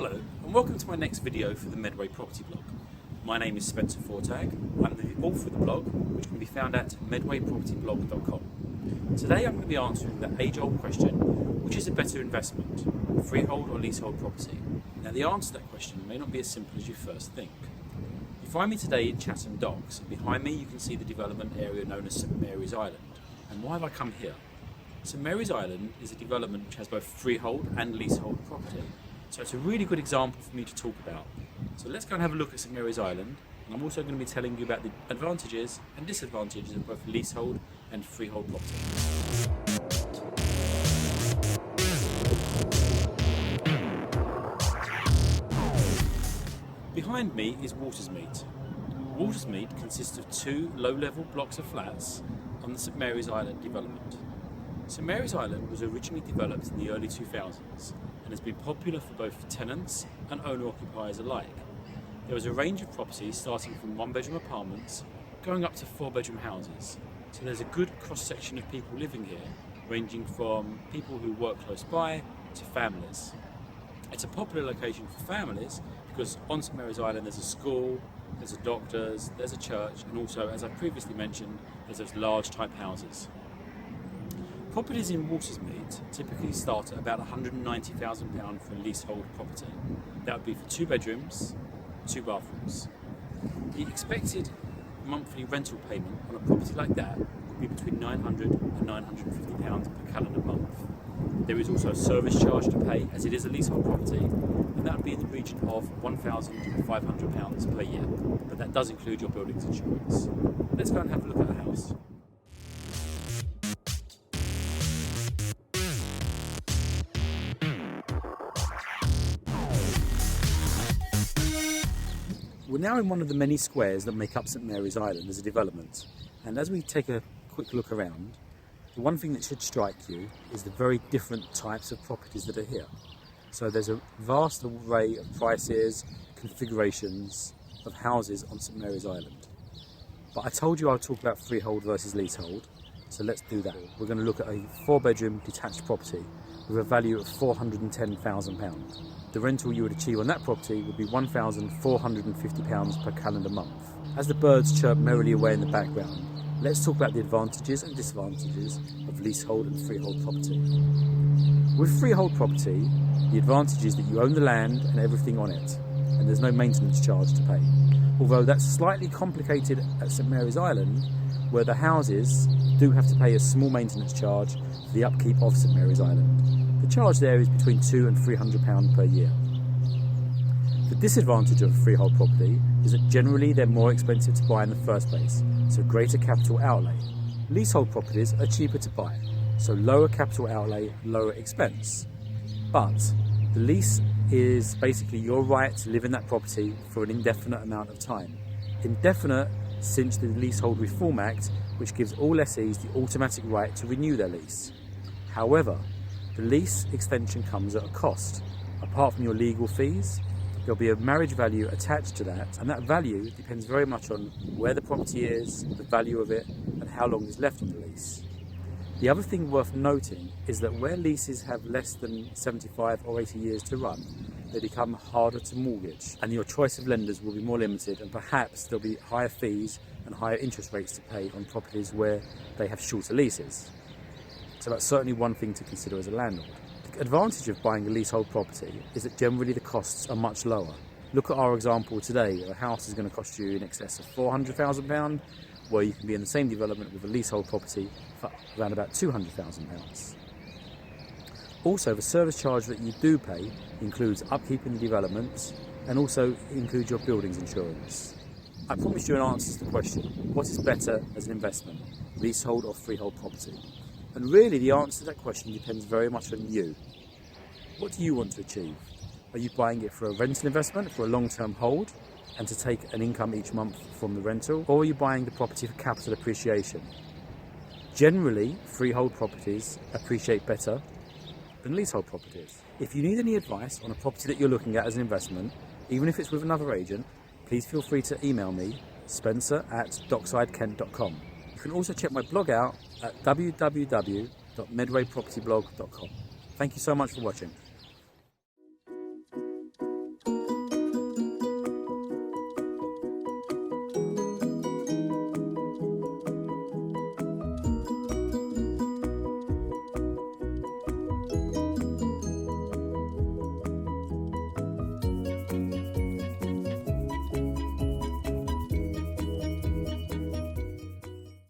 Hello and welcome to my next video for the Medway property blog. My name is Spencer Fortag. I'm the author of the blog, which can be found at medwaypropertyblog.com. Today I'm going to be answering the age-old question, which is a better investment, freehold or leasehold property? Now the answer to that question may not be as simple as you first think. You find me today in Chatham Docks, and behind me you can see the development area known as St Mary's Island. And why have I come here? St Mary's Island is a development which has both freehold and leasehold property. So it's a really good example for me to talk about. So let's go and have a look at St Mary's Island, and I'm also going to be telling you about the advantages and disadvantages of both leasehold and freehold property. Behind me is Watersmeet. Watersmeet consists of two low-level blocks of flats on the St Mary's Island development. St Mary's Island was originally developed in the early 2000s and has been popular for both tenants and owner-occupiers alike. There was a range of properties starting from one-bedroom apartments going up to four-bedroom houses. So there's a good cross-section of people living here, ranging from people who work close by to families. It's a popular location for families because on St Mary's Island there's a school, there's a doctor's, there's a church, and also, as I previously mentioned, there's those large type houses. Properties in Watersmeet typically start at about £190,000 for a leasehold property. That would be for 2 bedrooms, 2 bathrooms. The expected monthly rental payment on a property like that would be between £900 and £950 per calendar month. There is also a service charge to pay, as it is a leasehold property, and that would be in the region of £1,500 per year, but that does include your buildings insurance. Let's go and have a look at the house. We're now in one of the many squares that make up St Mary's Island as a development, and as we take a quick look around, the one thing that should strike you is the very different types of properties that are here. So there's a vast array of prices, configurations of houses on St Mary's Island. But I told you I would talk about freehold versus leasehold, so let's do that. We're going to look at a 4-bedroom detached property with a value of £410,000. The rental you would achieve on that property would be £1,450 per calendar month. As the birds chirp merrily away in the background, let's talk about the advantages and disadvantages of leasehold and freehold property. With freehold property, the advantage is that you own the land and everything on it, and there's no maintenance charge to pay. Although that's slightly complicated at St Mary's Island, where the houses do have to pay a small maintenance charge for the upkeep of St Mary's Island. The charge there is between £200 and £300 per year. The disadvantage of a freehold property is that generally they're more expensive to buy in the first place, so greater capital outlay. Leasehold properties are cheaper to buy, so lower capital outlay, lower expense. But the lease is basically your right to live in that property for an indefinite amount of time. Indefinite since the Leasehold Reform Act, which gives all lessees the automatic right to renew their lease. However, the lease extension comes at a cost. Apart from your legal fees, there'll be a marriage value attached to that, and that value depends very much on where the property is, the value of it, and how long is left on the lease. The other thing worth noting is that where leases have less than 75 or 80 years to run, they become harder to mortgage, and your choice of lenders will be more limited, and perhaps there'll be higher fees and higher interest rates to pay on properties where they have shorter leases. So that's certainly one thing to consider as a landlord. The advantage of buying a leasehold property is that generally the costs are much lower. Look at our example today. A house is going to cost you in excess of £400,000, where you can be in the same development with a leasehold property for around about £200,000. Also, the service charge that you do pay includes upkeep in the developments and also includes your buildings insurance. I promised you an answer to the question, what is better as an investment, leasehold or freehold property? And really the answer to that question depends very much on you. What do you want to achieve? Are you buying it for a rental investment, for a long-term hold, and to take an income each month from the rental? Or are you buying the property for capital appreciation? Generally, freehold properties appreciate better than leasehold properties. If you need any advice on a property that you're looking at as an investment, even if it's with another agent, please feel free to email me, spencer@docksidekent.com. You can also check my blog out at www.medwaypropertyblog.com. Thank you so much for watching.